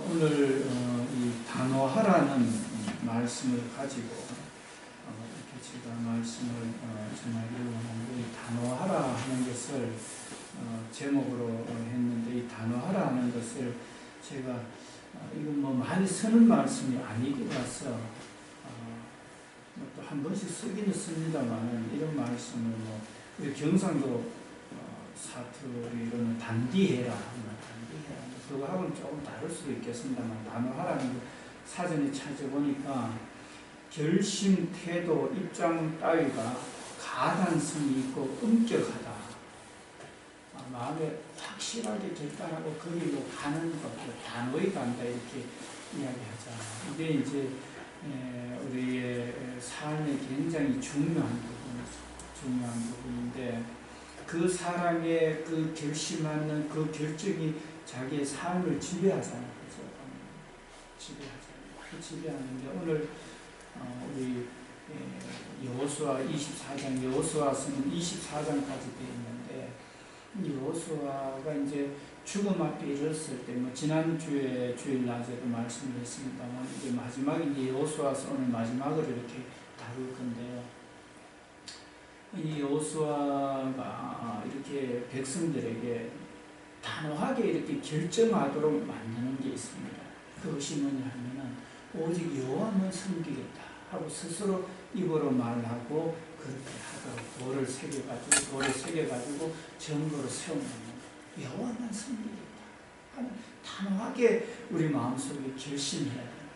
오늘 이 단호하라는 말씀을 가지고 이렇게 제가 말씀을 전하기를 원하는데, 이 단호하라 하는 것을 제목으로 했는데, 이 단호하라 하는 것을 제가 이건 뭐 많이 쓰는 말씀이 아니고라서 또 한 번씩 쓰기는 씁니다만, 이런 말씀을 뭐 우리 경상도 사투리로는 단디해라, 그거하고는 조금 다를 수도 있겠습니다만, 단호하라는 거 사전에 찾아보니까 결심, 태도, 입장 따위가 가단성이 있고 엄격하다. 마음에 확실하게 결단하고 거기로 가는 것, 단호히 간다, 이렇게 이야기하잖아요. 이게 이제 우리의 삶에 굉장히 중요한 부분인데, 그 사람의 그 결심하는 그 결정이 자기의 삶을 지배하잖아요. 지배하는데, 오늘 우리 여호수아 24장, 여호수아서는 24장까지 되어 있는데, 여호수아가 이제 죽음 앞에 이르렀을 때, 뭐 지난주에 주일 낮에도 말씀드렸습니다만, 이제 마지막에 이제 여호수아서 오늘 마지막으로 이렇게 다룰 건데요. 이 여호수아가 이렇게 백성들에게 단호하게 이렇게 결정하도록 만드는 게 있습니다. 그것이 뭐냐 하면은, 오직 여호와만 섬기겠다 하고 스스로 입으로 말하고 그렇게 하도록 돌을 새겨가지고 전거로 세우는 거예요. 여호와만 섬기겠다 하는 단호하게 우리 마음속에 결심해야 돼요.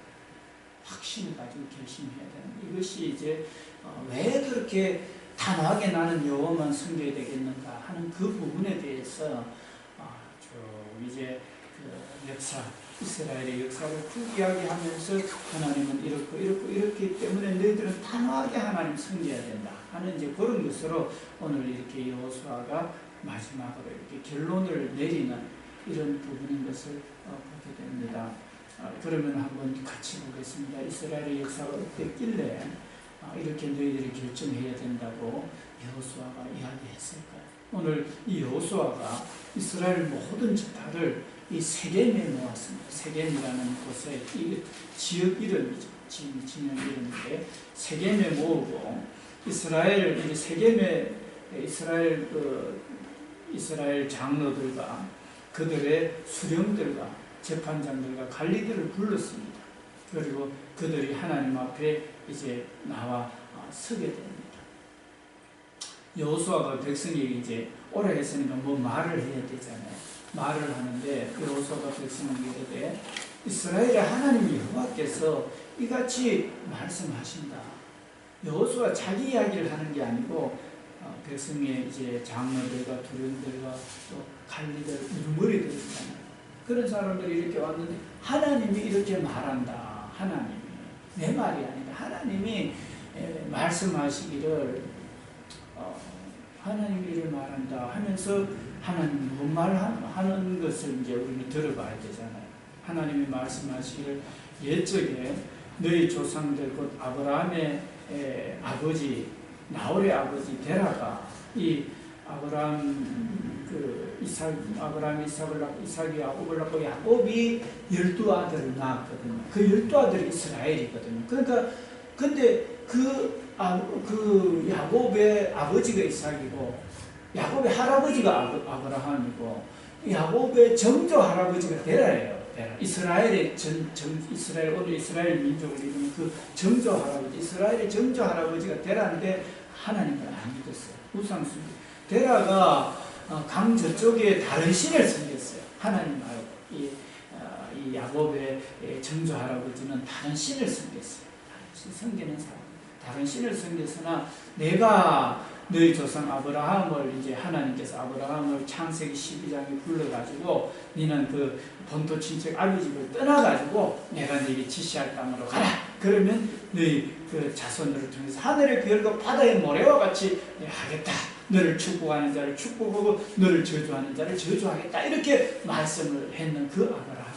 확신을 가지고 결심해야 되는, 이것이 이제 왜 그렇게 단호하게 나는 여호와만 섬겨야 되겠는가 하는 그 부분에 대해서 이제 그 역사, 이스라엘의 역사를 쭉 이야기하면서, 하나님은 이렇기 때문에 너희들은 단호하게 하나님 섬겨야 된다 하는 이제 그런 것으로 오늘 이렇게 여호수아가 마지막으로 이렇게 결론을 내리는 이런 부분인 것을 보게 됩니다. 그러면 한번 같이 보겠습니다. 이스라엘의 역사가 어땠길래 이렇게 너희들이 결정해야 된다고 여호수아가 이야기했을까요? 오늘 이 여호수아가 이스라엘 모든 지파를 이 세겜에 모았습니다. 세겜이라는 곳에, 이 지역 이름이죠. 진영 이름인데, 세겜에 모으고 이스라엘 세겜에 이스라엘 장로들과 그들의 수령들과 재판장들과 관리들을 불렀습니다. 그리고 그들이 하나님 앞에 이제 나와 서게 됩니다. 여호수아가 백성에게 이제 오라 했으니까 뭐 말을 해야 되잖아요. 말을 하는데, 여호수아가 백성에게 이르되, 이스라엘의 하나님 여호와께서 이같이 말씀하신다. 여호수아 자기 이야기를 하는 게 아니고 백성의 이제 장로들과 두령들과 또 관리들, 우두머리들 있잖아요. 그런 사람들이 이렇게 왔는데, 하나님이 이렇게 말한다. 하나님이 내 말이 아니라 하나님이 말씀하시기를, 하나님이 이를 말한다 하면서 하나님이 뭔 말하는 것을 이제 우리는 들어봐야 되잖아요. 하나님이 말씀하시기를, 옛적에 너희 조상들 곧 아브라함의 아버지, 나홀의 아버지 데라가 이 아브라함이 이삭을 낳고, 이삭이 야곱을 낳고, 야곱이 12아들을 낳았거든요. 그 12아들이 이스라엘이거든요. 그러니까 근데 그 야곱의 아버지가 이삭이고, 야곱의 할아버지가 아브라함이고, 야곱의 정조 할아버지가 데라예요. 데라. 이스라엘의 오늘 이스라엘 민족을 이루는 그 정조 할아버지, 이스라엘의 정조 할아버지가 데라인데, 하나님을 안 믿었어요. 우상숭배. 데라가 강 저쪽에 다른 신을 섬겼어요. 하나님 말고. 이 야곱의 정조 할아버지는 다른 신을 섬겼어요. 섬기는 사람. 다른 신을 섬겼으나, 내가 너희 조상 아브라함을, 이제 하나님께서 아브라함을 창세기 12장에 불러가지고, 너는 그 본토 친척 아비 집을 떠나가지고 내가 너에게 지시할 땅으로 가라. 그러면 너희 그 자손들을 통해서 하늘의 별과 바다의 모래와 같이 하겠다. 너를 축복하는 자를 축복하고 너를 저주하는 자를 저주하겠다. 이렇게 말씀을 했는 그 아브라함.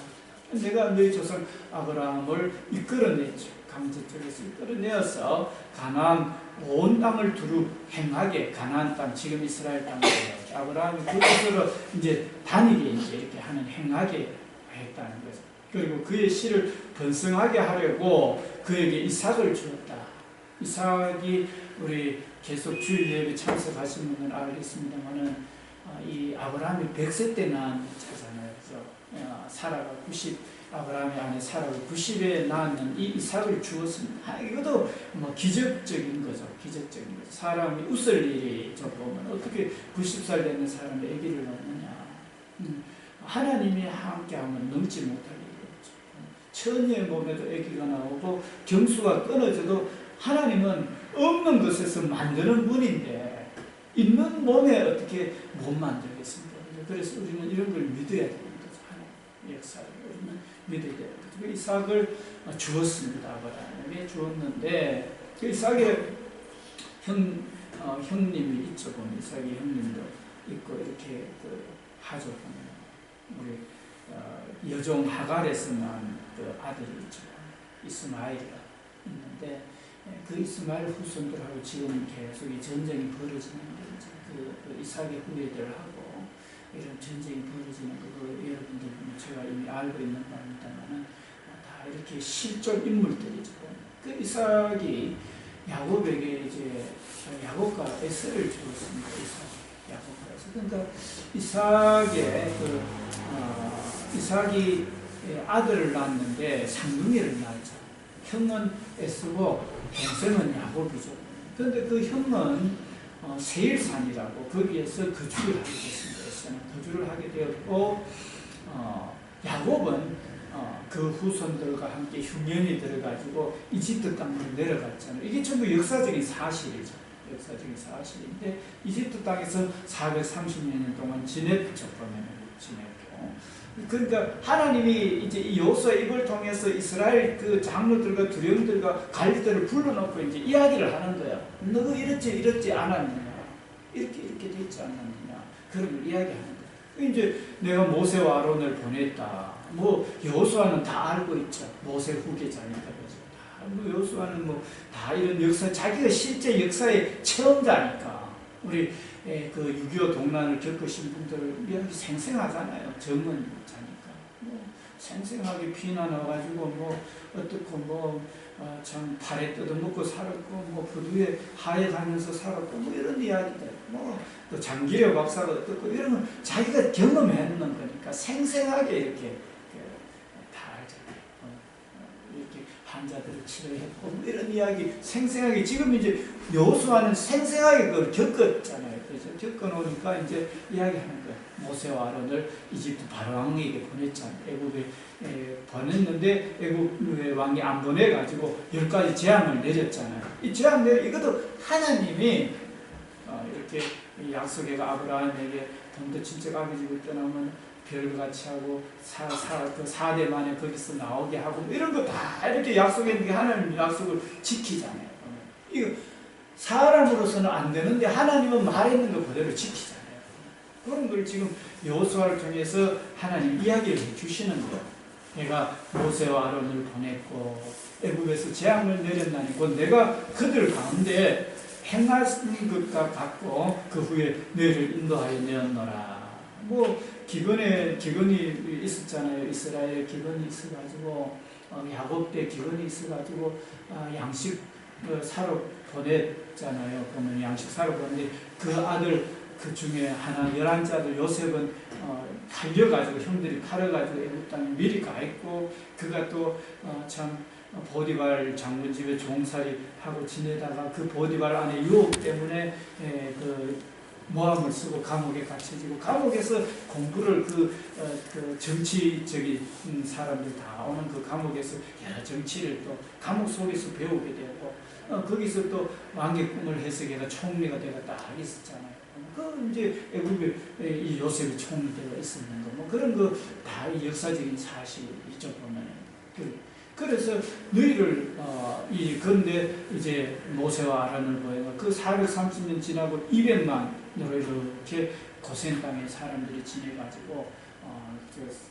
내가 너희 조상 아브라함을 이끌어냈죠. 강저쪽에서 이끌어내어서 가나안 온 땅을 두루 행하게, 가나안 땅, 지금 이스라엘 땅이에요. 아브라함이 그곳으로 이제 다니게 이제 이렇게 하는, 행하게 했다는 거죠. 그리고 그의 씨를 번성하게 하려고 그에게 이삭을 주었다. 이삭이 우리 계속 주일 예배 참석하신 분은 알겠습니다만은 이 아브라함이 100세 때 낳은 자잖아요. 그래서 사라가 90, 아브라함의 아내 사라가 90에 낳았는 이 이삭을 주었습니다. 이것도 뭐 기적적인 거죠. 기적적인 거죠. 사람이 웃을 일이 저 보면 어떻게 90살 되는 사람이 아기를 낳느냐. 하나님이 함께하면 넘지 못할 일이었죠. 처녀의 몸에도 아기가 나오고 경수가 끊어져도 하나님은 없는 것에서 만드는 분인데 있는 몸에 어떻게 못 만들겠습니까? 그래서 우리는 이런 걸 믿어야 되는 거죠. 하나님의 역사를 우리는 믿어야 되는 거죠. 그 이삭을 주었습니다. 아브라함에게 주었는데 그 이삭의 형님이 있죠. 보면 이삭의 형님도 있고 이렇게 하죠. 우리 여종 하갈에서 낳은 그 아들이 있죠. 이스마엘이가 있는데 그 이스마엘 후손들하고 지금 계속 이 전쟁이 벌어지는 거죠. 그 이삭의 후예들하고 이런 전쟁이 벌어지는 거 여러분들 제가 이미 알고 있는 바입니다만은 다 이렇게 실존 인물들이죠. 그 이삭이 야곱에게 이제 야곱과 에서를 주었습니다. 야곱과 에서. 그러니까 이삭이 아들을 낳았는데 상둥이를 낳았죠. 형은 에서고 동생은 야곱이죠. 그런데 그 형은 세일산이라고 거기에서 거주를 하게 됐습니다. 에서는 거주를 하게 되었고 야곱은 그 후손들과 함께 흉년이 들어가지고 이집트 땅으로 내려갔잖아요. 이게 전부 역사적인 사실이죠. 역사적인 사실인데 이집트 땅에서 430년 동안 지냈죠. 지냈고. 그러니까 하나님이 이제 이 여호수아 이걸 통해서 이스라엘 그 장로들과 두령들과 관리들을 불러놓고 이제 이야기를 하는 거야. 너가 이렇지 않았느냐? 이렇게 됐지 않았느냐? 그런 걸 이야기하는 거야. 이제 내가 모세와 아론을 보냈다. 뭐 여호수아는 다 알고 있죠. 모세 후계자니까 그죠. 여호수아는 뭐 다 이런 역사 자기가 실제 역사의 체험자니까 우리 그 6.25 동란을 겪으신 분들 이야기 생생하잖아요. 전문자니까 뭐 생생하게 피나 나가지고 뭐 어떻고 뭐 참 발에 뜯어먹고 살았고 뭐 부두에 하에 가면서 살았고 뭐 이런 이야기들 뭐 또 장기려 박사가 어떻고 이런 건 자기가 경험했는 거니까 생생하게 이렇게 다 알잖아요. 이렇게 환자들을 치료했고 뭐 이런 이야기 생생하게 지금 이제 여호수아는 생생하게 그걸 겪었잖아요. 그래서 겪어놓으니까 이제 이야기하는 거예요. 모세와 아론을 이집트 바로왕에게 보냈잖아요. 애굽에 보냈는데 애굽의 왕이 안 보내가지고 10가지 재앙을 내렸잖아요. 이 재앙 이것도 하나님이 이렇게 약속해가 아브라함에게 돈도 친척 아버지를 떠나면 별같이 하고 그 4대 만에 거기서 나오게 하고 이런 거 다 이렇게 약속했는데 하나님 약속을 지키잖아요. 이거 사람으로서는 안 되는데 하나님은 말했는 거 그대로 지키잖아요. 그런 걸 지금 여호수아를 통해서 하나님 이야기를 해주시는 거예요. 내가 모세와 아론을 보냈고 애굽에서 재앙을 내렸나니 곧 내가 그들 가운데 행하신 것과 같고 그 후에 너희를 인도하여 내었노라. 뭐 기근이 있었잖아요. 이스라엘 기근이 있어가지고 야곱 때 기근이 있어가지고 양식 사러 보냈잖아요. 보면 양식 사러 보냈는데 그 아들 그 중에 하나 11째 아들 요셉은 팔려가지고 형들이 팔아가지고 애굽 땅에 미리 가 있고 그가 또 참 보디발 장군 집에 종살이 하고 지내다가 그 보디발 안에 유혹 때문에 그 모함을 쓰고 감옥에 갇혀지고 감옥에서 공부를 그 정치적인 사람들 다 오는 그 감옥에서 여러 정치를 또 감옥 속에서 배우게 되고 거기서 또 왕의 꿈을 해석해가 총리가 되가 딱 있었잖아요. 그 이제 애굽에 이 요셉이 총리가 있었는 거 뭐 그런 거 다 역사적인 사실이죠 보면. 그래서 너희를 그런데 이제 모세와 아론을 보여가 그 430년 지나고 200만으로 이렇게 고센 땅에 사람들이 지내가지고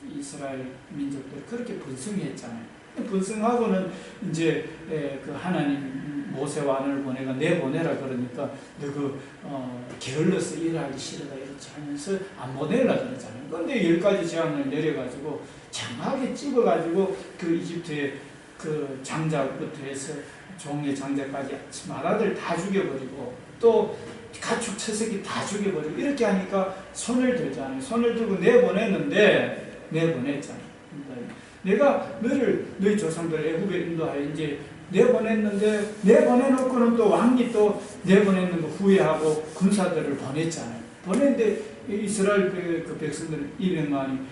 이스라엘 민족들이 그렇게 번성했잖아요. 번성하고는 이제 그 하나님 모세와 아론을 보내가 내보내라 그러니까 너 게을러서 일하기 싫어가 이렇게 하면서 안 보내라 그러잖아요. 그런데 10가지 재앙을 내려가지고 장하게 찝어가지고 그 이집트의 그 장자부터 해서 종의 장자까지 마다들 다 죽여버리고 또 가축 채석이 다 죽여버리고 이렇게 하니까 손을 들잖아요. 손을 들고 내보냈는데 내보냈잖아요. 내가 너희 조상들 애굽에 인도하여 이제 내보냈는데 내보내놓고는 또 왕이 또 내보내는 거 후회하고 군사들을 보냈잖아요. 보냈는데 이스라엘 그 백성들 200만이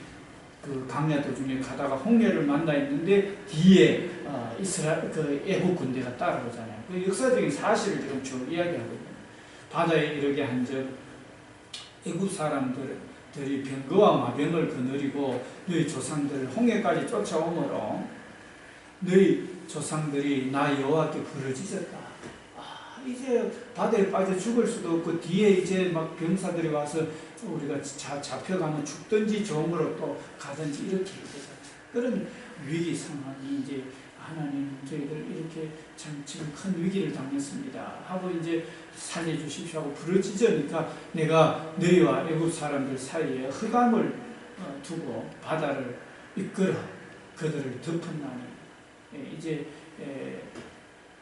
그 강야 도중에 가다가 홍해를 만나 있는데 뒤에 이스라엘 그 애국 군대가 따라오잖아요. 그 역사적인 사실을 지금 쭉 이야기하거든요. 바다에 이르게 한즉 애국 사람들이 병거와 마병을 거느리고 너희 조상들을 홍해까지 쫓아오므로 너희 조상들이 나 여호와께 부르짖었다. 이제 바다에 빠져 죽을 수도 없고 뒤에 이제 막 병사들이 와서 우리가 잡혀가면 죽든지 종으로 또 가든지 이렇게 되죠. 그런 위기 상황이 이제 하나님 저희들 이렇게 참 지금 큰 위기를 당했습니다 하고 이제 살려주십시오 하고 부르짖으니까 내가 너희와 애굽 사람들 사이에 흑암을 두고 바다를 이끌어 그들을 덮었나니 이제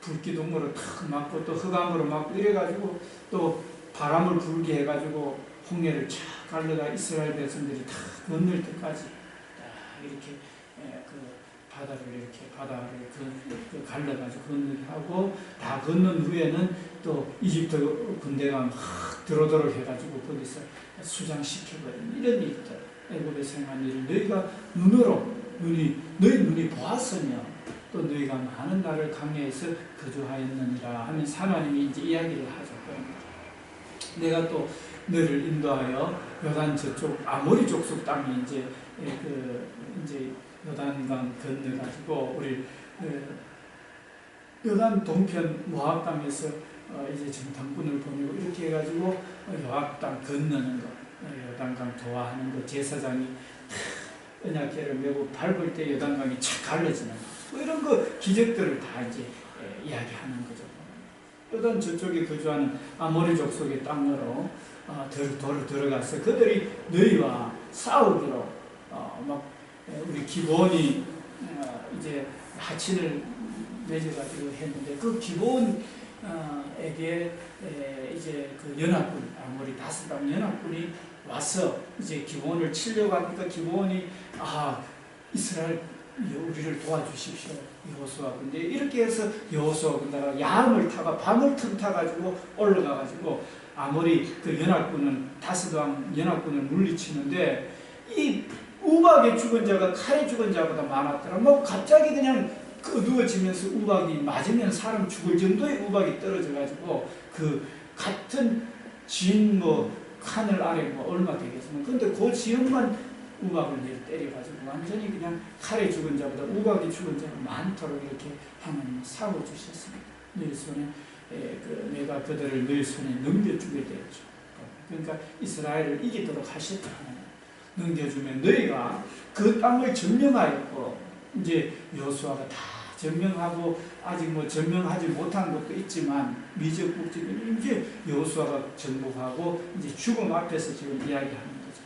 불기둥으로 탁 막고 또 흑암으로 막고 이래가지고 또 바람을 불게 해가지고 홍해를 쫙 갈라가 이스라엘 백성들이 다 건널 때까지 이렇게 바다를 갈라가지고 건너하고 다 건넌 후에는 또 이집트 군대가 막 들어오도록 해가지고 거기서 수장시켜버리는 이런 일들, 애굽에 생한 일을 너희가 너희 눈이 보았으며 또 너희가 많은 날을 강야에서 거주하였느니라 하면서 하나님이 이제 이야기를 하죠. 내가 또 너를 인도하여 요단 저쪽 아모리 족속 땅에 이제 요단강 건너가지고 우리 요단 동편 모압 땅에서 이제 정탐꾼을 보내고 이렇게 해가지고 모압 땅 건너는 거, 요단강 도하하는 거, 제사장이 언약궤를 메고 밟을 때 요단강이 착 갈라지는 거, 뭐 이런 거 기적들을 다 이제 이야기하는 거죠. 요단 저쪽에 거주하는 아모리 족속의 땅으로 들어가서 그들이 너희와 싸우기로 막 우리 기본이 이제 하친을 맺어가지고 했는데 그 기본에게 이제 그 연합군 아모리 5당 연합군이 와서 이제 기본을 치려고 하니까 기본이 이스라엘 우리를 도와주십시오 여호수아. 근데 이렇게 해서 여호수아 군대가 양을 타가 밤을 틈타가지고 올라가가지고 아모리 그 연합군은 5왕 연합군을 물리치는데 이 우박에 죽은 자가 칼에 죽은 자보다 많았더라. 뭐 갑자기 그냥 어두워지면서 우박이 맞으면 사람 죽을 정도의 우박이 떨어져가지고 그 같은 진 하늘 아래 얼마 되겠으면 근데 그 지역만 우박을 때려가지고 완전히 그냥 칼에 죽은 자보다 우박이 죽은 자가 많도록 이렇게 하나님 사고 주셨습니다. 너희 손에 내가 그들을 너희 손에 넘겨주게 되었죠. 그러니까 이스라엘을 이기도록 하셨다. 넘겨주면 너희가 그 땅을 점령하였고 이제 여호수아가 다 점령하고 아직 점령하지 못한 것도 있지만 미적국지는 이제 여호수아가 정복하고 이제 죽음 앞에서 지금 이야기하는 거죠.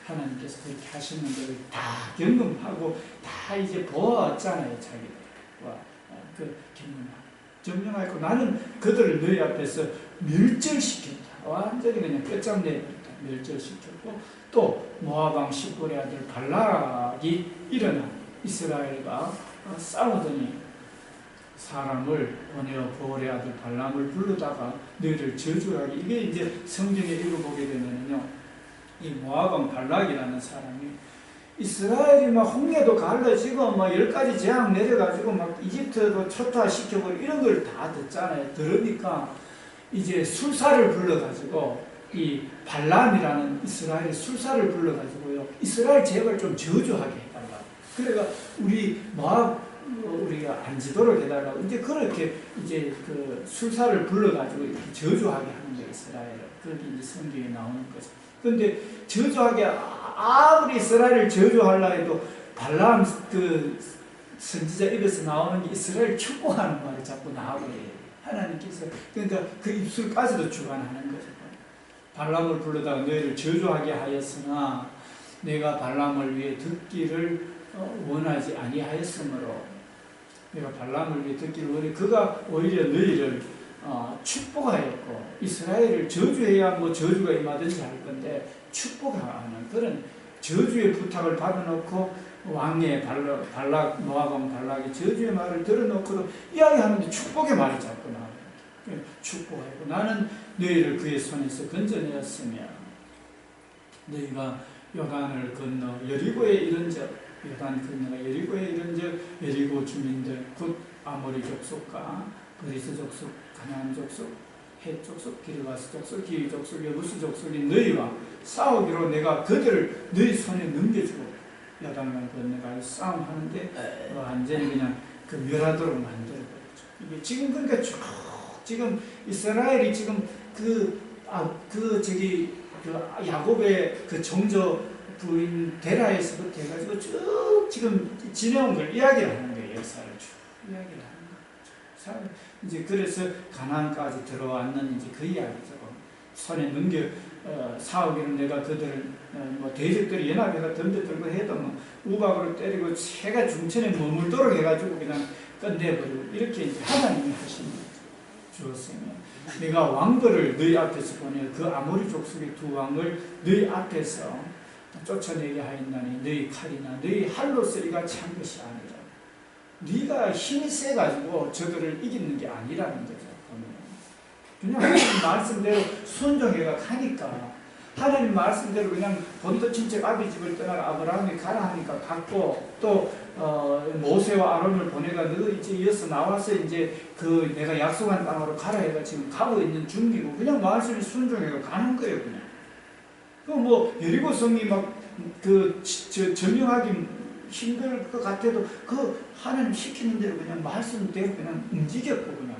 하나님께서 그렇게 하시는 것을 다 경험하고 다 이제 보았잖아요. 자기들과 그 경험하고 점령하였고 나는 그들을 너희 앞에서 멸절시켰다. 완전히 그냥 끝장내버렸다. 멸절시켰고 또 모압왕 십볼의 아들 발락이 일어나 이스라엘과 싸우더니 사람을 보내어 보올의 아들 발람을 부르다가 너희를 저주하기. 이게 이제 성경에 읽어보게 되면요, 이 모압왕 발락이라는 사람이 이스라엘이 막 홍해도 갈라지고 막 10가지 재앙 내려가지고 막 이집트도 초토화시켜버리고 이런 걸 다 듣잖아요. 들으니까 이제 술사를 불러가지고 이 발람이라는 이스라엘의 술사를 불러가지고요, 이스라엘 제발 좀 저주하게 해달라. 그래가 우리 모압 우리가 안 지도록 해달라고 이제 그렇게 이제 그 술사를 불러가지고 이렇게 저주하게 하는 거예요. 이스라엘을. 그게 이제 성경에 나오는 거죠. 그런데 저주하게 아무리 이스라엘을 저주하려 해도 발람 그 선지자 입에서 나오는 게 이스라엘 축복하는 말이 자꾸 나와버려요. 하나님께서 그러니까 그 입술까지도 주관하는 거죠. 발람을 불러다가 너희를 저주하게 하였으나 내가 발람을 위해 듣기를 원하지 아니하였으므로 내가 발람을 위해 듣기를 원해 그가 오히려 너희를 축복하였고 이스라엘을 저주해야 뭐 저주가 임하든지 할 건데 축복하는 그런 저주의 부탁을 받아놓고 왕의 발락 모압 발락이 저주의 말을 들어놓고도 이야기하는데 축복의 말이 자꾸 나와요. 축복하고 나는 너희를 그의 손에서 건져내었으며 너희가 요단을 건너 여리고에 이른적 요단 건너가 여리고에 이른적 여리고 주민들 곧 아모리 족속과 브리스 족속 가나안 족속 헷 족속 기르가스 족속 기위 족속 여부스 족속이 너희와 싸우기로 내가 그들을 너희 손에 넘겨주고 요단강 건너가 싸움하는데 완전히 그냥 그 멸하도록 만들어버렸죠. 이게 지금 그러니까 쭉 지금 이스라엘이 지금 그 야곱의 그 정조 부인 데라에서부터 해가지고 쭉 지금 지내온 걸 이야기를 하는 거예요. 역사를 쭉 이야기를 하는 거죠. 이제 그래서 가나안까지 들어왔는 이제 그 이야기죠. 손에 넘겨 싸우기는 내가 그들을 뭐 대적들이 연합해가 덤벼들고 해도 뭐 우박으로 때리고 새가 중천에 머물도록 해가지고 그냥 끝내버리고 이렇게 이제 하나님이 하신 거죠. 주었으며 내가 왕들을 너희 앞에서 보내 그 아모리 족속의 두 왕을 너희 앞에서 쫓아내게 하였나니 너희 칼이나 너희 할로 쓰리가 찬 것이 아니라 네가 힘이 세가지고 저들을 이기는 게 아니라는 거죠. 그냥 하나님 말씀대로 순종해가 가니까 하나님 말씀대로 그냥 본토 친척 아비 집을 떠나가 아브라함이 가라 하니까 갔고 또 모세와 아론을 보내가 너 이제 이어서 나와서 이제 그 내가 약속한 땅으로 가라 해가 지금 가고 있는 중이고 그냥 말씀에 순종해가 가는 거예요. 그냥 그 뭐 여리고 성이 막 그 점령하기 힘들 것 같아도 그 하나님 시키는 대로 그냥 말씀대로 그냥 움직였고 그냥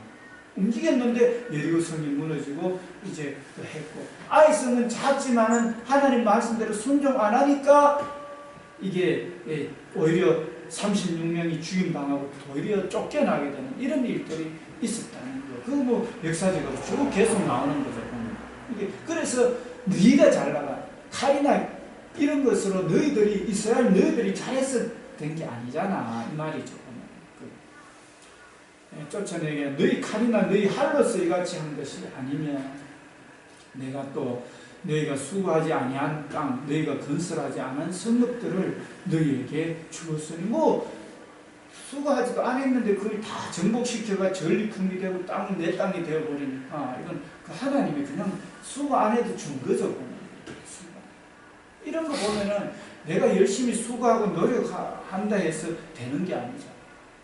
움직였는데 여리고 성이 무너지고 이제 했고 아이 성은 작지만은 하나님 말씀대로 순종 안 하니까 이게 오히려 36명이 죽임당하고 오히려 쫓겨나게 되는 이런 일들이 있었다는 거. 그거 뭐 역사적으로 쭉 계속 나오는 거죠. 이게 그래서 네가 잘 나가 칼이나 이런 것으로 너희들이 이스라엘 너희들이 잘해서 된 게 아니잖아 이 말이죠. 쫓아내게 너희 칼이나 너희 할로서 이같이 한 것이 아니면 내가 또 너희가 수고하지 아니한 땅 너희가 건설하지 않은 성읍들을 너희에게 주었으니 뭐 수고하지도 않았는데 그걸 다 정복시켜가 전리품이 되고 땅은 내 땅이 되어버리니까 이건 그 하나님이 그냥 수고 안 해도 준 거죠. 이런 거 보면은 내가 열심히 수고하고 노력한다 해서 되는 게 아니죠.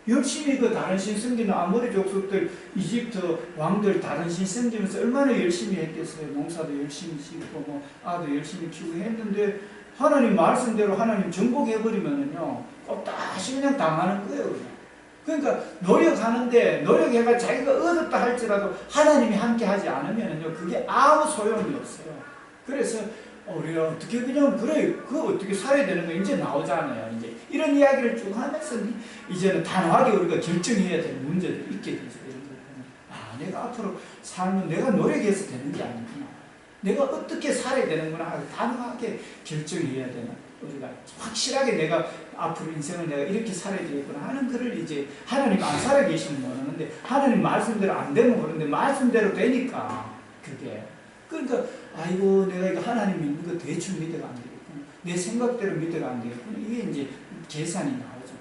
열심히 그 다른 신 섬기는 아모리 족속들, 이집트 왕들 다른 신 섬기면서 얼마나 열심히 했겠어요. 농사도 열심히 짓고 뭐 아도 열심히 키우고 했는데 하나님 말씀대로 하나님 정복해버리면은요 다시 그냥 당하는 거예요. 그러니까 노력하는데 노력해가 자기가 얻었다 할지라도 하나님이 함께 하지 않으면은요 그게 아무 소용이 없어요. 그래서 우리가 어떻게 그냥 그래 그거 어떻게 살아야 되는 거 이제 나오잖아요. 이제 이런 이야기를 쭉 하면서 이제는 단호하게 우리가 결정해야 될 문제도 있게 되죠. 이런 걸 보면 내가 앞으로 삶은 내가 노력해서 되는 게 아니구나. 내가 어떻게 살아야 되는구나 단호하게 결정해야 되나. 우리가 확실하게 내가 앞으로 인생을 내가 이렇게 살아야 되겠구나 하는 글을 이제 하나님 안 살아 계시면 모르는데 하나님 말씀대로 안 되면 모르는데 말씀대로 되니까 그게 그러니까 아이고 내가 이거 하나님 믿는 거 대충 믿어가 안 되겠구나. 내 생각대로 믿어가 안 되겠구나. 이게 이제 계산이 나오죠.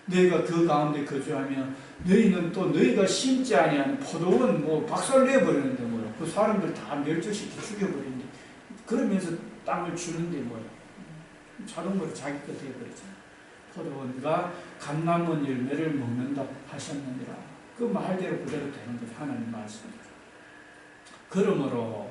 너희가 그 가운데 거주하면 너희는 또 너희가 심지 아니하는 포도원 뭐 박살내버리는데 뭐야. 그 사람들 다 멸절시켜 죽여버리는데 그러면서 땅을 주는데 뭐야. 자동으로 자기 것 되어버리잖아. 포도원과 감람원 열매를 먹는다 하셨느니라. 그 말대로 그대로 되는 거죠. 하나님 말씀대로. 그러므로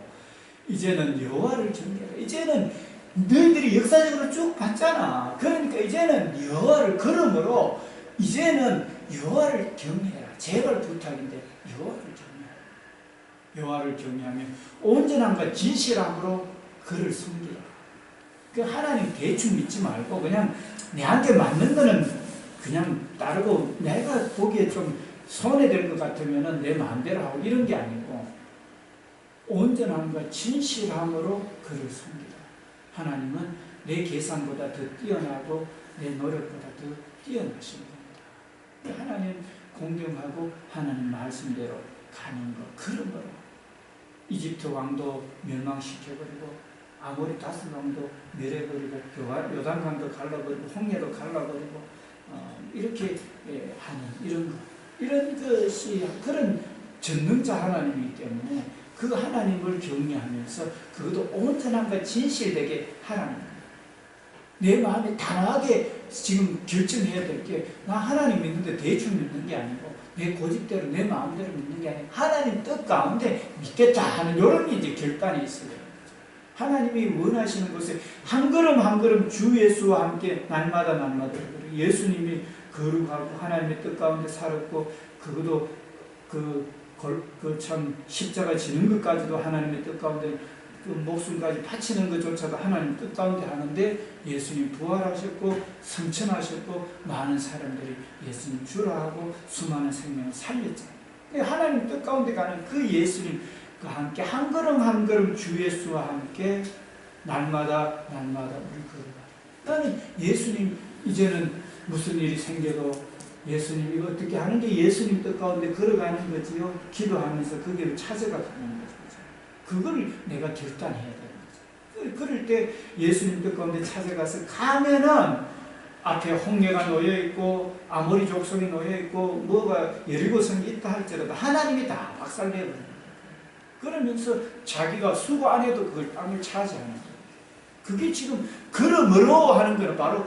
이제는 여호와를 경외하라. 이제는 너희들이 역사적으로 쭉 봤잖아. 그러니까 이제는 여호와를 그러므로 이제는 여호와를 경외해라. 제발 부탁인데 여호와를 경외하라. 여호와를 경외하면 온전함과 진실함으로 그를 섬기라. 그 하나님 대충 믿지 말고 그냥 내한테 맞는 거는 그냥 따르고 내가 보기에 좀 손해될 것 같으면 내 마음대로 하고 이런 게 아니고 온전함과 진실함으로 그를 섬기라. 하나님은 내 계산보다 더 뛰어나고 내 노력보다 더 뛰어나신 겁니다. 하나님 공경하고 하나님 말씀대로 가는 거, 그런 거로 이집트 왕도 멸망시켜버리고 아모리 다섯 왕도 멸해버리고 요단강도 갈라버리고 홍해도 갈라버리고 이렇게 하는 이런 거, 이런 것이 그런 전능자 하나님이기 때문에 그 하나님을 경외하면서 그것도 온전함과 진실되게 하나님, 내 마음에 단호하게 지금 결정해야 될 게 나 하나님 믿는데 대충 믿는 게 아니고 내 고집대로 내 마음대로 믿는 게 아니고 하나님 뜻 가운데 믿겠다 하는 이런 이제 결단이 있어요. 하나님이 원하시는 것에 한 걸음 한 걸음 주 예수와 함께 날마다 예수님이 거룩하고 하나님의 뜻 가운데 살았고 그것도 참 십자가 지는 것까지도 하나님의 뜻 가운데 그 목숨까지 바치는 것조차도 하나님 뜻 가운데 하는데 예수님 부활하셨고 성천하셨고 많은 사람들이 예수님 주라 하고 수많은 생명을 살렸잖아요. 하나님 뜻 가운데 가는 그 예수님과 함께 한 걸음 한 걸음 주 예수와 함께 날마다 우리 걸어가. 나는 예수님 이제는 무슨 일이 생겨도 예수님 이거 어떻게 하는 게 예수님 뜻 가운데 걸어가는 거지요. 기도하면서 그 길을 찾아가 가는 거죠. 그걸 내가 결단해야 되는 거죠. 그럴 때 예수님 뜻 가운데 찾아가서 가면은 앞에 홍해가 놓여있고 아모리 족속이 놓여있고 뭐가 여리고성이 있다 할지라도 하나님이 다 박살내버려요. 그러면서 자기가 수고 안 해도 그걸 땅을 차지하는 거예요. 그게 지금 그러므로 하는 거는 바로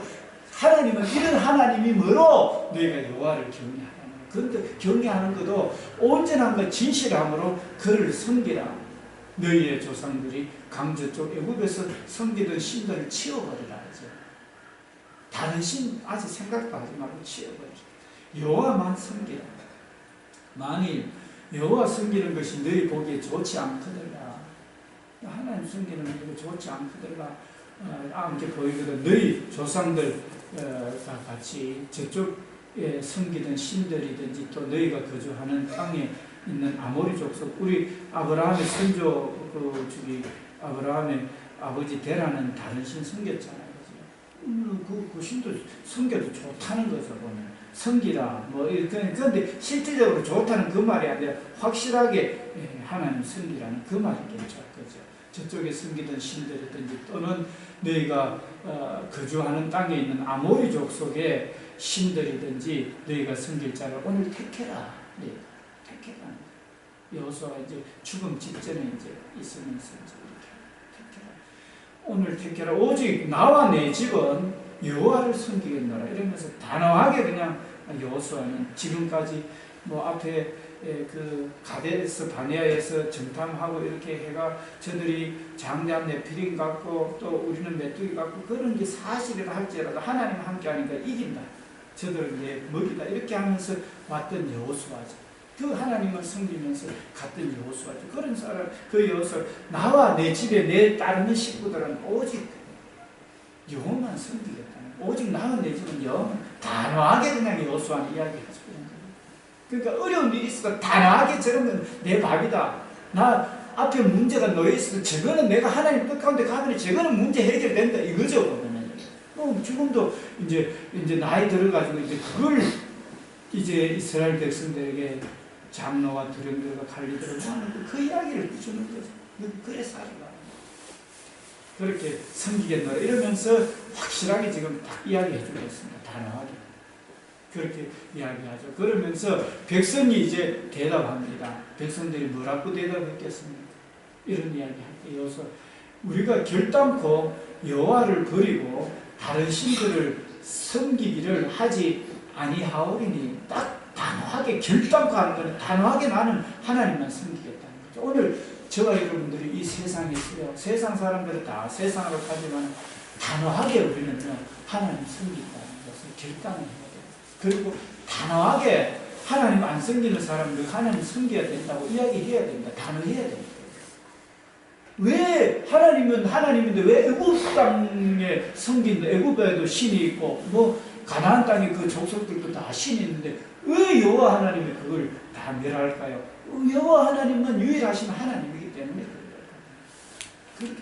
하나님은 이런 하나님이 뭐로 너희가 여호와를 경외하라. 그런데 경외하는 것도 온전함과 진실함으로 그를 섬기라. 너희의 조상들이 강저쪽 애굽에서 섬기던 신들을 치워버리라 하죠. 다른 신 아직 생각도 하지 말고 치워버리라. 여호와만 섬기라. 만일 여호와 섬기는 것이 너희 보기에 좋지 않거들라. 하나님 섬기는 게 좋지 않거들라. 이렇게 보이거든. 너희 조상들과 같이 저쪽에 섬기던 신들이든지 또 너희가 거주하는 땅에 있는 아모리 족속, 우리 아브라함의 선조 아브라함의 아버지 데라는 다른 신 섬겼잖아요. 그 신도 섬겨도 좋다는 거죠. 보면 섬기라 그런데 실질적으로 좋다는 그 말이 아니라 확실하게 하나님 섬기라는 그 말이겠죠. 그죠? 저쪽에 섬기던 신들이든지 또는 너희가 거주하는 땅에 있는 아모리 족속의 신들이든지 너희가 섬길 자를 오늘 택해라. 택해라. 여호수아가 이제 죽음 직전에 이제 있으면서 이제 이렇게 택해라. 오늘 택해라. 오직 나와 내 집은 여호와를 섬기겠노라. 이러면서 단호하게 그냥 여호수아는 지금까지 뭐 앞에 그 가데스 바네아에서 정탐하고 이렇게 해가 저들이 장대한 네피림 같고 또 우리는 메뚜기 같고 그런 게 사실이라 할지라도 하나님 함께 하니까 이긴다. 저들은 이제 먹이다. 이렇게 하면서 왔던 여호수아죠. 그 하나님을 섬기면서 갔던 여호수아죠. 그런 사람, 그 여호수아, 나와 내 집에 내 따르는 식구들은 오직 여호만 섬기겠다는, 오직 나와 내 집은 여호만, 단호하게 그냥 여호수아는 이야기하죠. 그러니까 어려운 일이 있어도 단호하게 저런 건 내 밥이다. 나 앞에 문제가 놓여있어도 저거는 내가 하나님 뜻 가운데 가더니 저거는 문제 해결된다. 이거죠. 보면은. 지금도 이제 나이 들어가지고 이제 그걸 이제 이스라엘 백성들에게 장로와 두령들과 관리들을 모아놓고 그 이야기를 주는 거죠. 그래 살아가. 그렇게 섬기겠노라 이러면서 확실하게 지금 딱 이야기해 주겠습니다. 단호하게. 그렇게 이야기하죠. 그러면서 백성이 이제 대답합니다. 백성들이 뭐라고 대답했겠습니까? 이런 이야기 할 때 여기서 우리가 결단코 여호와를 버리고 다른 신들을 섬기기를 하지 아니하오리니 딱 단호하게 결단코 하는 거는 단호하게 나는 하나님만 섬기겠다는 거죠. 오늘 저와 여러분들이 이 세상에 있어요. 세상 사람들은 다 세상으로 가지만 단호하게 우리는 하나님 섬긴다는 것을 결단을 해야 돼요. 그리고 단호하게 하나님 안 섬기는 사람들 하나님 섬겨야 된다고 이야기해야 됩니다. 단호해야 됩니다. 왜 하나님은 하나님인데 왜 애굽 땅에 섬긴다? 애굽에도 신이 있고 뭐 가나안 땅에 그 족속들도 다 신이 있는데 왜 여호와 하나님이 그걸 다 멸할까요? 여호와 하나님은 유일하신 하나님이기 때문에 그렇기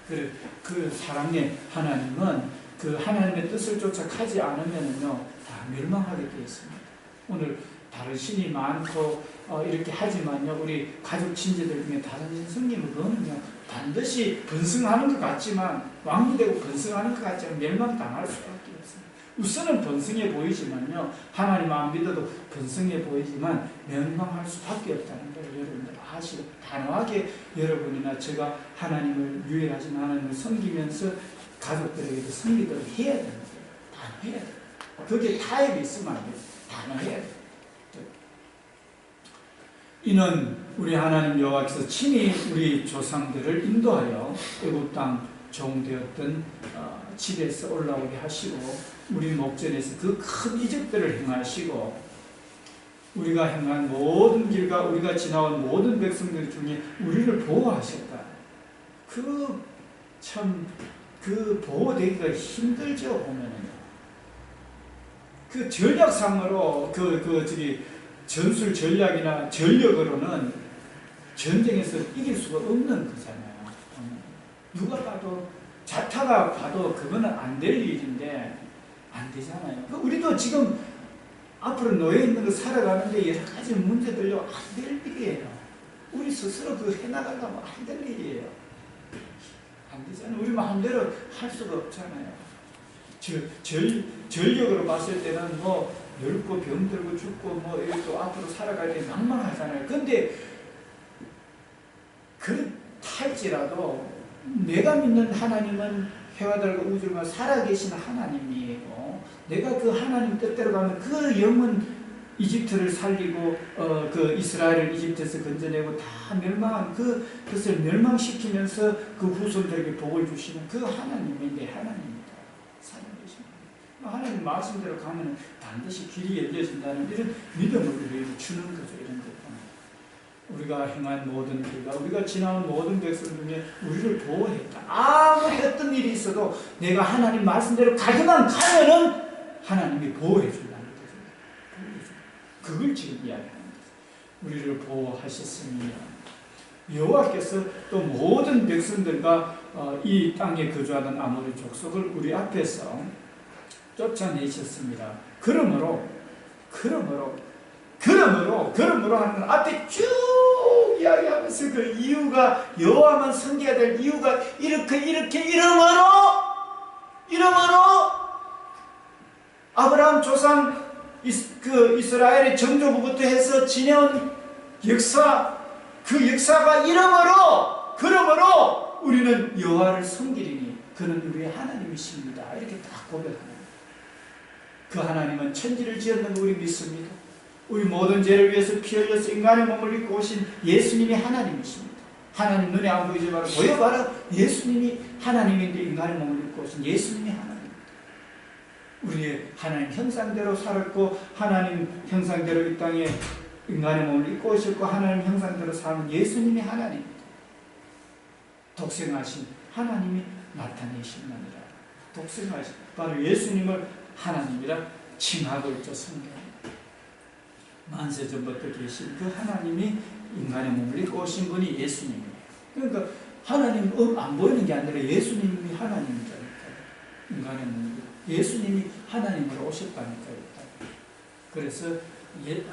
때문에 그 사랑의 하나님은 그 하나님의 뜻을 쫓아 가지 않으면은요 다 멸망하게 되어 있습니다. 오늘 다른 신이 많고 이렇게 하지만요 우리 가족 친지들 중에 다른 신 섬기면 그거는요 반드시 번성하는 것 같지만 왕비되고 번성하는 것 같지만 멸망당할 수밖에 없습니다. 우선은 번성해 보이지만요 하나님 안 믿어도 번성해 보이지만 멸망할 수밖에 없다는 걸 여러분들 아시고 단호하게 여러분이나 제가 하나님을 유일하신 하나님을 섬기면서 가족들에게도 섬기도록 해야 됩니다. 단호해야 돼요. 거기에 타협이 있으면 안 돼요. 단호해야 돼요. 이는 우리 하나님 여호와께서 친히 우리 조상들을 인도하여 애굽 땅 종되었던 집에서 올라오게 하시고 우리 목전에서 그 큰 이적들을 행하시고 우리가 행한 모든 길과 우리가 지나온 모든 백성들 중에 우리를 보호하셨다. 그 보호되기가 힘들죠 보면은요. 그 전략상으로 전술 전략이나 전력으로는 전쟁에서 이길 수가 없는 거잖아요. 누가 봐도 자타가 봐도 그거는 안 될 일인데 안 되잖아요. 우리도 지금 앞으로 놓여 있는 거 살아가는데 여러 가지 문제들요 안 될 일이에요. 우리 스스로 그거 해나가려면 안 될 일이에요. 안 되잖아요. 우리 마음대로 할 수가 없잖아요. 전력으로 봤을 때는 뭐 늙고 병들고 죽고 뭐 이것도 앞으로 살아갈 때 낭만하잖아요. 근데 그렇다 할지라도 내가 믿는 하나님은 해와 달과 우주가 살아계신 하나님이고 내가 그 하나님 뜻대로 가면 그 영은 이집트를 살리고 그 이스라엘을 이집트에서 건져내고 다 멸망한 그것을 멸망시키면서 그 후손들에게 복을 주시는 그 하나님이 내 하나님입니다. 살아계신 하나님 말씀대로 가면 반드시 길이 열려진다는 이런 믿음을 우리에게 주는 거죠. 이런 것. 우리가 행한 모든 길과 우리가 지나온 모든 백성 중에 우리를 보호했다. 아무리 어떤 일이 있어도 내가 하나님 말씀대로 가기만 가면은 하나님이 보호해 준다는 거죠. 그걸 지금 이야기하는 거죠. 우리를 보호하셨으니 여호와께서 또 모든 백성들과 이 땅에 거주하던 아모리 족속을 우리 앞에서 쫓아내셨습니다. 그러므로 하는 앞에 쭉 이야기하면서 그 이유가 여호와만 섬겨야 될 이유가 이렇게 이러므로 아브라함 조상 이스라엘의 정조부부터 해서 지내온 역사 그 역사가 그러므로 우리는 여호와를 섬기리니 그는 우리의 하나님이십니다. 이렇게 딱 고백하는 그 하나님은 천지를 지었는 거 우리 믿습니다. 우리 모든 죄를 위해서 피 흘려서 인간의 몸을 입고 오신 예수님이 하나님이십니다. 하나님 눈에 안 보이지 말고 보여봐라. 예수님이 하나님인데 인간의 몸을 입고 오신 예수님이 하나님입니다. 우리의 하나님 형상대로 살았고 하나님 형상대로 이 땅에 인간의 몸을 입고 오셨고 하나님 형상대로 사는 예수님이 하나님입니다. 독생하신 하나님이 나타내시느니라. 독생하신 바로 예수님을 하나님이라 칭하고 있죠. 성경. 만세전부터 계신 그 하나님이 인간의 몸을 입고 오신 분이 예수님이에요. 그러니까 하나님 안 보이는 게 아니라 예수님이 하나님이니까요. 인간의 몸을 예수님이 하나님으로 오셨다니까요. 그래서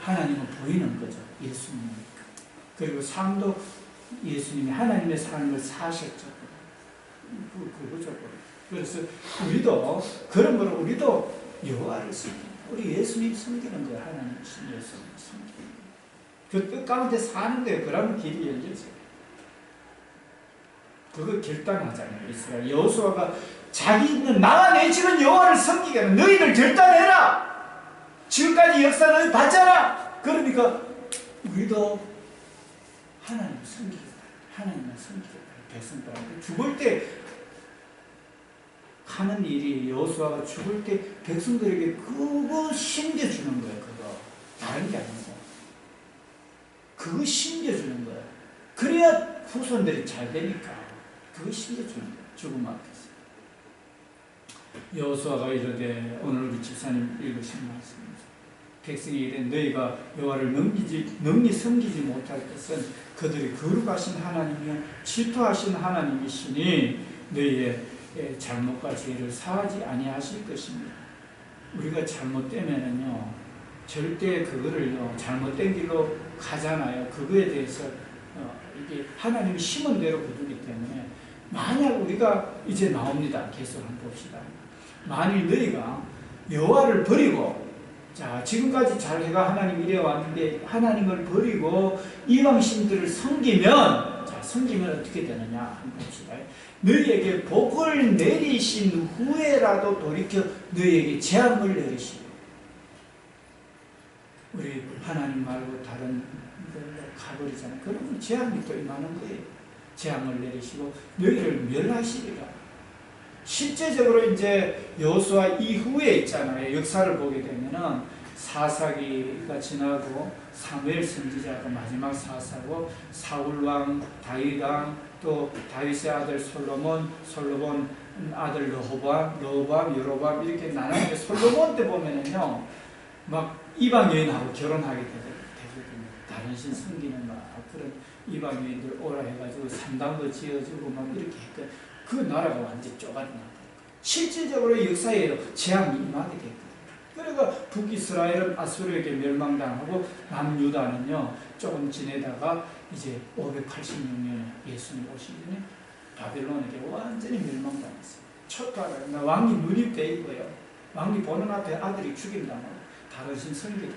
하나님은 보이는 거죠. 예수님이니까. 그리고 삶도 예수님이 하나님의 삶을 사셨죠. 그거죠. 그래서 그러므로 우리도 여호와를 섬깁니다. 우리 예수님 섬기는 거예요. 하나님이신 예수님 섬기는 거예요. 그 뜻 가운데 사는 거예요. 그러면 길이 열려져요. 그거 결단하잖아요. 이스라엘 여호수아가 자기는 나와 내 집은 여호와를 섬기게 하는 너희들 결단해라. 지금까지 역사 너희 봤잖아. 그러니까 우리도 하나님 섬기겠다. 하나님을 섬기겠다. 백성들한테 죽을 때 하는 일이 여호수아가 죽을 때 백성들에게 그거 심겨주는 거예요. 그거 다른 게 아니고 그거 심겨주는 거예요. 그래야 후손들이 잘 되니까 그거 심겨주는 거예요. 죽음 앞에서. 여호수아가 이르되 오늘 우리 집사님 읽으신 말씀입니다. 백성이 이르되 너희가 여호와를 능히 섬기지 못할 것은 그들이 거룩하신 하나님이요 질투하신 하나님이시니 너희의 잘못과 죄를 사하지 아니하실 것입니다. 우리가 잘못되면은요 절대 그거를요 잘못된 길로 가잖아요. 그거에 대해서 이게 하나님이 심은 대로 거두기 때문에 만약 우리가 이제 나옵니다. 계속 한번 봅시다. 만일 너희가 여호와를 버리고 자 지금까지 잘 해가 하나님 이래 왔는데 하나님을 버리고 이방신들을 섬기면 자 섬기면 어떻게 되느냐 한번 봅시다. 너희에게 복을 내리신 후에라도 돌이켜 너희에게 재앙을 내리시고 우리 하나님 말고 다른 걸로 가버리잖아요. 그러면 재앙이 또 임하는 거예요. 재앙을 내리시고 너희를 멸하시리라. 실제적으로 이제 여호수아 이후에 있잖아요. 역사를 보게 되면은 사사기가 지나고 사무엘 선지자가 마지막 사사고 사울왕, 다윗왕, 또 다윗의 아들 솔로몬 아들 여로보암, 여로보암 이렇게 나누는데 솔로몬 때 보면은요 막 이방 여인하고 결혼하게 되거든요. 다른 신 섬기는 막 그런 이방 여인들 오라 해가지고 산당도 지어주고 막 이렇게 했거든요. 그 나라가 완전히 쪼가리나. 실질적으로 역사에 재앙이 임하게 됐거든요. 그러니까 북이스라엘은 아수르에게 멸망당하고 남유다는요 조금 지내다가 이제 586년에 예수님 오시기 전에 바벨론에게 완전히 멸망당했어요. 첫 왕이 눈이 떼이고요. 왕이 보는 앞에 아들이 죽인다면 다른 신 섬기다.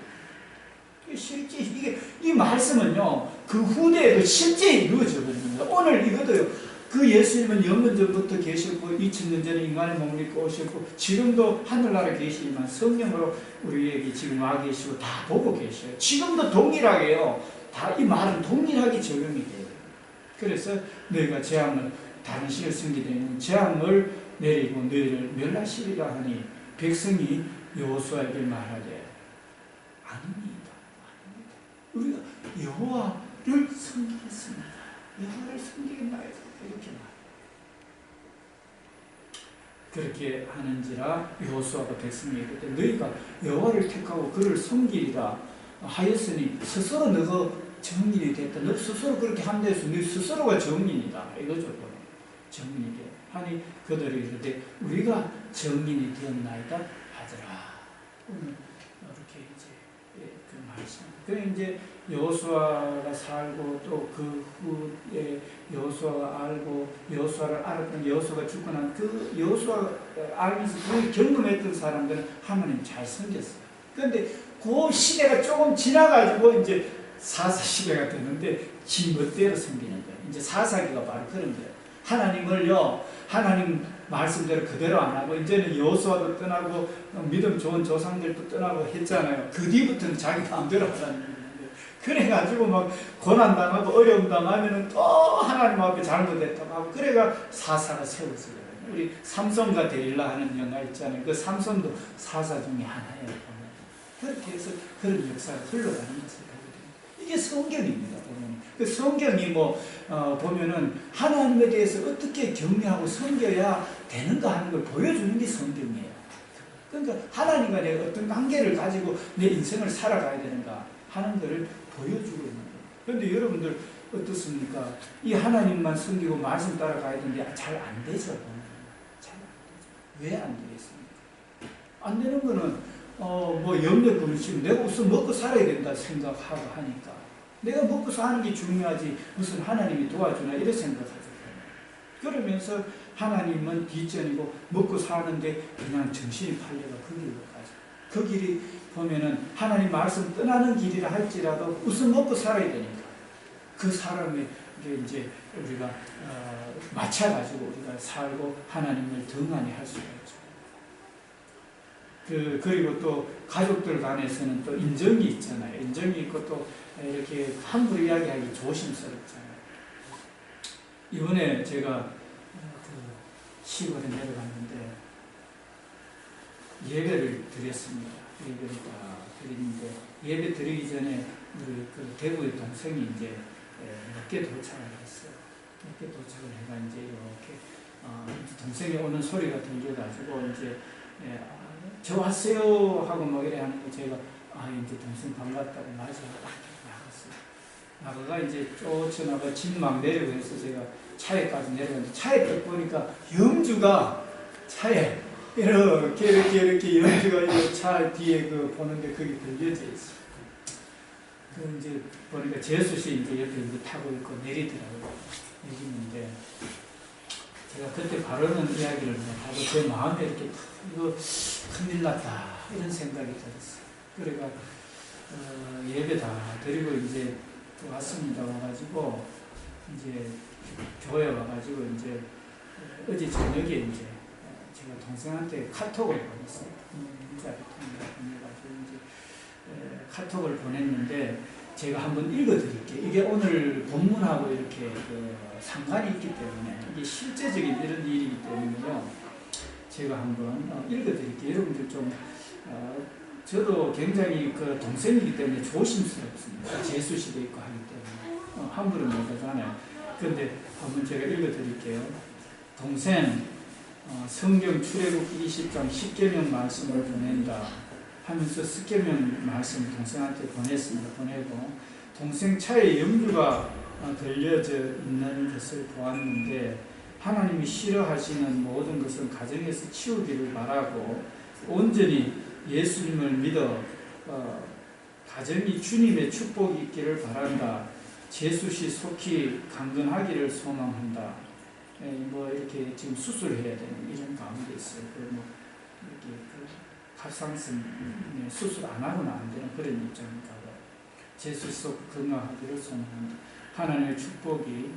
실제 이 말씀은요 그 후대에도 실제 이루어져 버립니다. 오늘 이것도요. 그 예수님은 영원 전부터 계셨고 2000년 전에 인간의 몸을 입고 오셨고 지금도 하늘나라에 계시지만 성령으로 우리에게 지금 와 계시고 다 보고 계셔요. 지금도 동일하게요. 다 이 말은 동일하게 적용이 돼요. 그래서 너희가 재앙을 다른 신을 섬기되 재앙을 내리고 너희를 멸하시리라 하니 백성이 여호수아에게 말하되 아닙니다. 우리가 여호와를 섬기겠습니다. 여호와를 섬기겠나요? 이렇게 그렇게 하는지라 여호수아가 백성에게 이르되 너희가 여호와를 택하고 그를 섬기리라 하였으니 스스로 너가 정인이 됐다. 너 스스로 그렇게 함대해서 너 스스로가 정인이다. 이거죠. 정인이 돼. 하니 그들이 이르되 우리가 정인이 되었나이다 하더라. 이렇게 이제 그 말씀. 그래 이제 여호수아가 살고 또 그 후에 여호수아가 알고 여호수아를 알았던 여호수아가 죽고 난 그 여호수아 알면서 그 경험했던 사람들은 하나님 잘 섬겼어요. 그런데 그 시대가 조금 지나가지고 이제 사사 시대가 되는데 지 멋대로 섬기는 거예요. 이제 사사기가 바로 그런 거예요. 하나님을요 하나님 말씀대로 그대로 안 하고 이제는 여호수아도 떠나고 믿음 좋은 조상들도 떠나고 했잖아요. 그 뒤부터는 자기 마음대로 하라는 거예요. 그래가지고 막 고난당하고 어려움 당하면은 또 하나님 앞에 잘못했다고 하고 그래가 사사가 세워져요. 우리 삼손과 데릴라 하는 영화 있잖아요. 그 삼손도 사사 중에 하나예요. 그렇게 해서 그런 역사가 흘러가는 것을 보거든요. 이게 성경입니다. 보면 그 성경이 보면은 하나님에 대해서 어떻게 경외하고 섬겨야 되는가 하는 걸 보여주는 게 성경이에요. 그러니까 하나님과 내가 어떤 관계를 가지고 내 인생을 살아가야 되는가 하는 것을 보여주고 있는 거예요. 그런데 여러분들 어떻습니까? 이 하나님만 섬기고 말씀 따라가야 되는데 잘 안 되죠. 잘 안 되죠. 왜 안 되겠습니까? 안 되는 거는 염려 금식 내가 우선 먹고 살아야 된다 생각하고 하니까 내가 먹고 사는 게 중요하지 무슨 하나님이 도와주나 이런 생각하죠. 그러면서 하나님은 뒷전이고 먹고 사는데 그냥 정신이 팔려가 그 길로 가죠. 그 길이 보면은 하나님 말씀 떠나는 길이라 할지라도 우선 먹고 살아야 되니까 그 사람에게 이제 우리가 맞춰가지고 우리가 살고 하나님을 등한히 할 수가 있죠. 그리고 또 가족들 간에서는 또 인정이 있잖아요. 인정이 있고 또 이렇게 함부로 이야기하기 조심스럽잖아요. 이번에 제가 시골에 내려갔는데 예배를 드렸습니다. 예배를 다 드리는데 예배 드리기 전에 우리 그 대구의 동생이 이제 늦게 도착을 했어요. 늦게 도착을 해가 이제 이렇게 동생이 오는 소리가 들려가지고 이제 저 왔어요 하고 막 이래 하는 거 제가 이제 동생 반갑다고 맞이하고 나갔어요. 나가가 이제 쫓아나가 집 막 내리고 해서 제가 차에까지 내려갔는데 차에 딱 보니까 영주가 차에 이렇게 영주가 차 뒤에 보는데 그게 들려져 있어. 그 이제 보니까 재수씨 이제 옆에 이제 타고 있고 내리더라고요. 여기 있는데 제가 그때 바로는 이야기를 하고 제 마음에 이렇게 이거 큰일 났다 이런 생각이 들었어요. 그래가 예배 다 드리고 이제 왔습니다. 와가지고 이제 교회 와가지고 이제 어제 저녁에 이제 제가 동생한테 카톡을 보냈어요. 문자를 보내가지고 이제 카톡을 보냈는데 제가 한번 읽어드릴게요. 이게 오늘 본문하고 이렇게 상관이 있기 때문에 이게 실제적인 이런 일이기 때문에요. 제가 한번 읽어드릴게요. 여러분들 좀 저도 굉장히 동생이기 때문에 조심스럽습니다. 재수시대 있고 하기 때문에 함부로 못하잖아요. 그런데 한번 제가 읽어드릴게요. 동생 성경 출애굽 20장 10계명 말씀을 보낸다 하면서 10계명 말씀 동생한테 보냈습니다. 보내고 동생 차에 염주가 들려져 있는 것을 보았는데 하나님이 싫어하시는 모든 것은 가정에서 치우기를 바라고 온전히 예수님을 믿어 가정이 주님의 축복이 있기를 바란다. 재수시 속히 강건하기를 소망한다. 뭐 이렇게 지금 수술해야 되는 이런 가운데 있어요. 이렇게 갑상선 수술 안 하고는 안 되는 그런 입장인가 봐요. 재수시 속 건강하기를 소망한다. 하나님의 축복이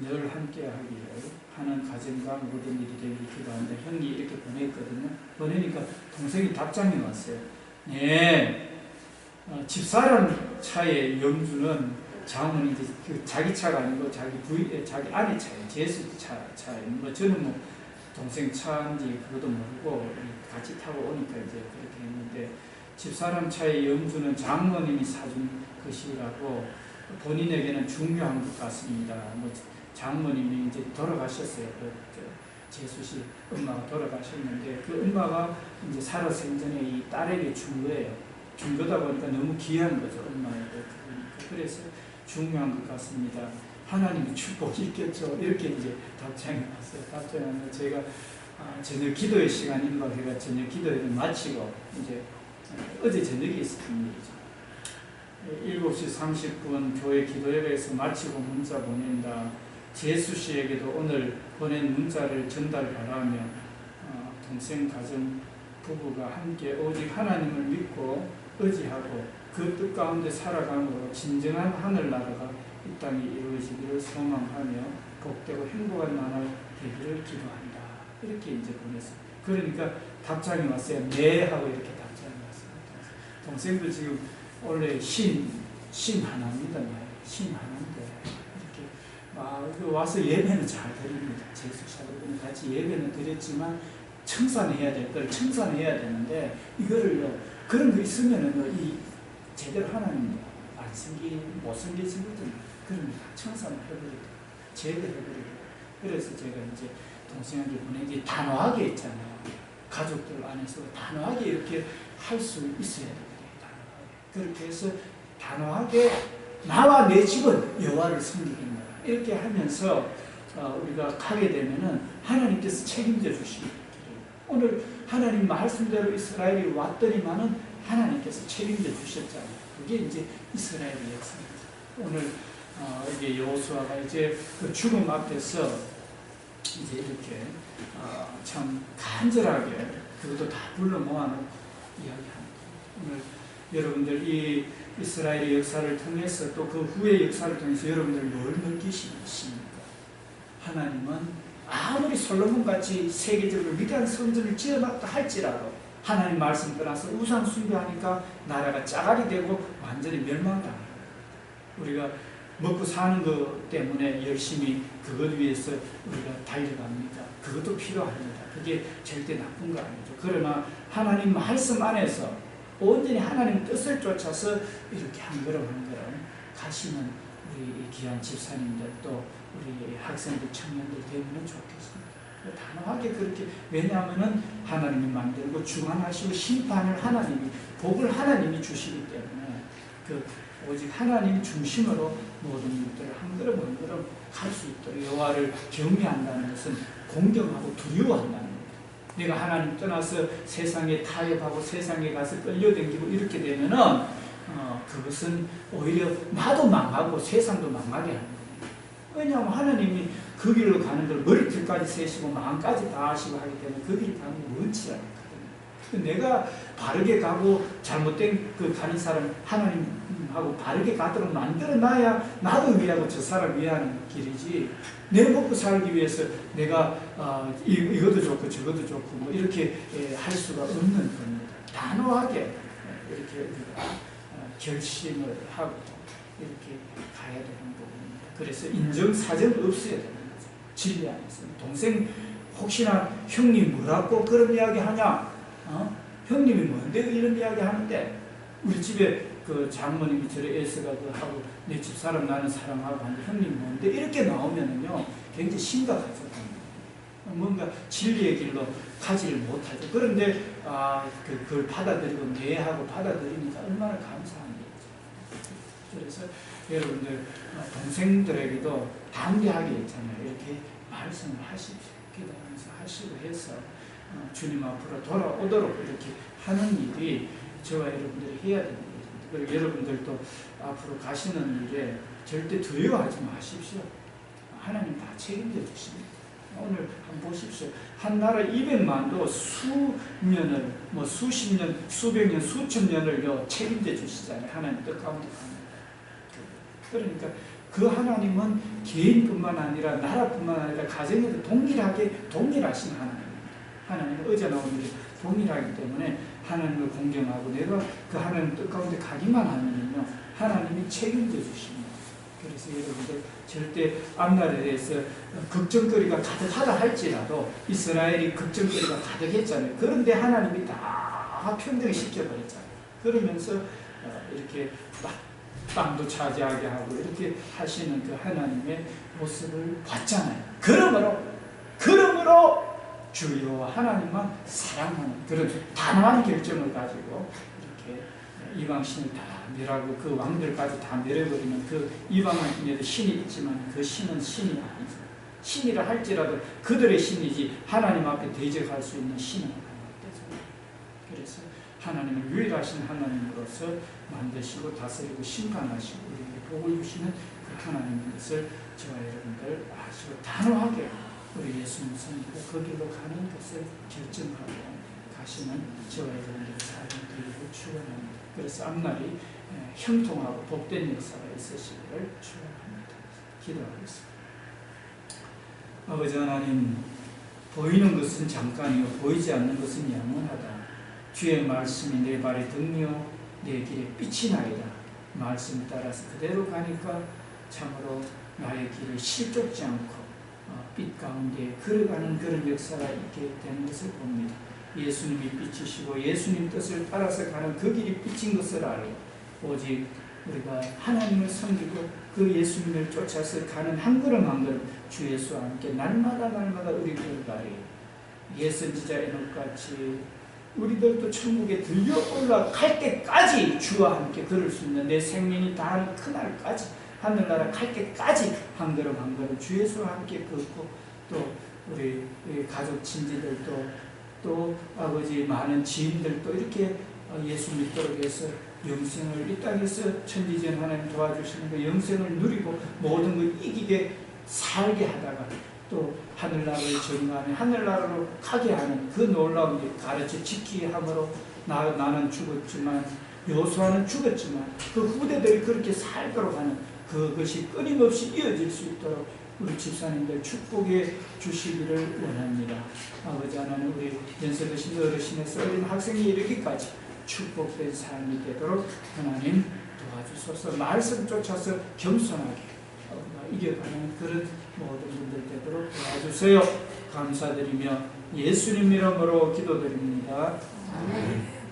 늘 함께 하기를 하는 가정과 모든 일이 되길 기도한다. 형이 이렇게 보냈거든요. 보내니까 동생이 답장이 왔어요. 네, 집사람 차의 영주는 장모는 이제 자기 차가 아니고 자기 아내 차예요. 제수 차예요. 뭐 저는 뭐 동생 차인지 그것도 모르고 같이 타고 오니까 이제 그렇게 했는데 집사람 차의 영주는 장모님이 사준 것이라고 본인에게는 중요한 것 같습니다. 뭐 장모님이 이제 돌아가셨어요. 재수씨 엄마가 돌아가셨는데 그 엄마가 이제 살아 생전에 이 딸에게 준 거예요. 준 거다 보니까 너무 귀한 거죠. 엄마에게. 그래서 중요한 것 같습니다. 하나님의 축복이 있겠죠. 이렇게 이제 답장이 왔어요. 답장이 왔는데 제가 저녁 기도의 시간 임박해가 저녁 기도회를 마치고 이제 어제 저녁에 있었던 일이죠. 7시 30분 교회 기도회에서 마치고 문자 보낸다. 재수 씨에게도 오늘 보낸 문자를 전달 바라며 동생 가정 부부가 함께 오직 하나님을 믿고 의지하고 그 뜻 가운데 살아감으로 진정한 하늘나라가 이 땅에 이루어지기를 소망하며 복되고 행복한 나날 되기를 기도한다. 이렇게 이제 보냈어요. 그러니까 답장이 왔어요. 네 하고 이렇게 답장이 왔어요. 동생도 지금 원래 신 하나입니다. 신 하나인데 이렇게 와서 예배는 잘 드립니다. 재수샤들은 같이 예배는 드렸지만 청산해야 될 걸 청산해야 되는데 이거를요 그런 거 있으면은 제대로 하나님 못 섬기시거든요. 그러면 청산을 해버리고 제거해버리고 그래서 제가 이제 동생에게 보내기 단호하게 했잖아요. 가족들 안에서 단호하게 이렇게 할 수 있어야 됩니다. 그렇게 해서 단호하게 나와 내 집은 여호와를 섬기겠노라 이렇게 하면서 우리가 가게 되면은 하나님께서 책임져 주시기 오늘 하나님 말씀대로 이스라엘이 왔더니만은 하나님께서 책임져 주셨잖아요. 그게 이제 이스라엘의 역사입니다. 오늘 이게 여호수아가 이제 그 죽음 앞에서 이제 이렇게 참 간절하게 그것도 다 불러 모아놓고 이야기합니다. 오늘 여러분들 이 이스라엘의 역사를 통해서 또 그 후의 역사를 통해서 여러분들 뭘 느끼십니까? 하나님은 아무리 솔로몬같이 세계적으로 위대한 성전을 지어놨다 할지라도 하나님 말씀 떠나서 우상 숭배하니까 나라가 짜갈이 되고 완전히 멸망당합니다. 우리가 먹고 사는 것 때문에 열심히 그것 위해서 우리가 달려갑니다. 그것도 필요합니다. 그게 절대 나쁜 거 아니죠. 그러나 하나님 말씀 안에서 온전히 하나님 뜻을 쫓아서 이렇게 한 걸음 한 걸음 가시는 우리 귀한 집사님들 또 우리 학생들 청년들 되면 좋겠습니다. 단호하게 그렇게. 왜냐하면은 하나님이 만들고 주관하시고 심판을 하나님이, 복을 하나님이 주시기 때문에 오직 하나님 중심으로 모든 것들을 한 걸음 한 걸음 갈 수 있도록 여호와를 경외한다는 것은 공경하고 두려워한다는 거예요. 내가 하나님 떠나서 세상에 타협하고 세상에 가서 끌려다니고 이렇게 되면은 그것은 오히려 나도 망하고 세상도 망하게 하는 거예요. 왜냐하면 하나님이 그 길로 가는 걸 머리끝까지 세시고 마음까지 다 하시고 하기 때문에 그 길 가는 거 원치 않거든요. 내가 바르게 가고 잘못된 그 가는 사람 하나님하고 바르게 가도록 만들어놔야 나도 위하고 저 사람 위하는 길이지, 내 먹고 살기 위해서 내가 이것도 좋고 저것도 좋고 뭐 이렇게 할 수가 없는 겁니다. 단호하게 이렇게 결심을 하고 이렇게 가야 되는 부분입니다. 그래서 인정사정 없어야 되는 거죠. 진리 안에서. 동생 혹시나 형님 뭐라고 그런 이야기 하냐? 형님이 뭔데 이런 이야기 하는데, 우리 집에 그 장모님이 저를 애써가 하고 내 집 사람 나는 사랑하고 하는데 형님 뭔데 이렇게 나오면은요 굉장히 심각하죠. 뭔가 진리의 길로 가지를 못하죠. 그런데 그걸 받아들이고 내하고 받아들이니까 얼마나 감사한 일이죠. 그래서 여러분들 동생들에게도 담대하게 있잖아요. 이렇게 말씀을 하십시오. 기도하면서 하시고 해서 주님 앞으로 돌아오도록 이렇게 하는 일이 저와 여러분들이 해야 되는 일입니다. 그리고 여러분들도 앞으로 가시는 일에 절대 두려워하지 마십시오. 하나님 다 책임져 주십니다. 오늘 한번 보십시오. 한 나라 200만도 수년을, 뭐 수십 년, 수백 년, 수천 년을 책임져 주시잖아요. 하나님 뜻 가운데 가는. 그러니까 그 하나님은 개인뿐만 아니라 나라뿐만 아니라 가정에도 동일하신 하나님입니다. 하나님은 어제나 오늘이 동일하기 때문에 하나님을 공경하고 내가 그 하나님 뜻 가운데 가기만 하면요 하나님이 책임져 주십니다. 그래서 여러분들 절대 앞날에 대해서 걱정거리가 가득하다 할지라도 이스라엘이 걱정거리가 가득했잖아요. 그런데 하나님이 다 평정시켜버렸잖아요. 그러면서 이렇게 땅도 차지하게 하고 이렇게 하시는 그 하나님의 모습을 봤잖아요. 그러므로 주 여호와 하나님만 사랑하는 그런 단호한 결정을 가지고 이렇게 이방신을 다 멸하고 그 왕들까지 다 멸해버리는 그 이방인에도 신이 있지만 그 신은 신이 아니죠. 신이라 할지라도 그들의 신이지 하나님 앞에 대적할 수 있는 신은 아니죠. 그래서 하나님은 유일하신 하나님으로서 만드시고 다스리고 심판하시고 우리에게 복을 주시는 그 하나님인 것을 저와 여러분들 아시고 단호하게 우리 예수님 섬기고 그 길로 가는 것을 결정하고 가시는 저와 여러분들의 삶을 드리고 축원합니다. 그래서 앞날이 형통하고 복된 역사가 있으시기를 축원합니다. 기도하겠습니다. 아버지 하나님, 보이는 것은 잠깐이요 보이지 않는 것은 영원하다. 주의 말씀이 내 발의 등이요 내 길에 빛이 나이다. 말씀 따라서 그대로 가니까 참으로 나의 길을 실족지 않고 빛 가운데 걸어가는 그런 역사가 있게 되는 것을 봅니다. 예수님이 빛이시고 예수님 뜻을 따라서 가는 그 길이 빛인 것을 알고 오직 우리가 하나님을 섬기고 그 예수님을 쫓아서 가는 한 걸음 한 걸음 주 예수와 함께 날마다 우리 걸어가리. 옛 선지자 에녹같이 우리들도 천국에 들려 올라갈 때까지 주와 함께 걸을 수 있는 내 생명이 다하는 그날까지 하늘나라 갈 때까지 한 걸음 한 걸음 주 예수와 함께 걷고 또 우리 가족 친지들도 또 아버지 많은 지인들도 이렇게 예수 믿도록 해서 영생을 이 땅에서 천지전 하나님 도와주시는 그 영생을 누리고 모든 걸 이기게 살게 하다가 또 하늘나라를 정하며 하늘나라로 가게 하는 그 놀라운 일 가르쳐 지키게 함으로 나는 죽었지만 여호수아는 죽었지만 그 후대들이 그렇게 살도록 하는 그것이 끊임없이 이어질 수 있도록 우리 집사님들 축복해 주시기를 원합니다. 아버지 하나님 우리 연세드신 어르신에서 어린 학생이 이르기까지 축복된 삶이 되도록 하나님 도와주소서. 말씀 쫓아서 겸손하게 이겨가는 그런 모든 분들 되도록 도와주세요. 감사드리며 예수님 이름으로 기도드립니다. 아멘.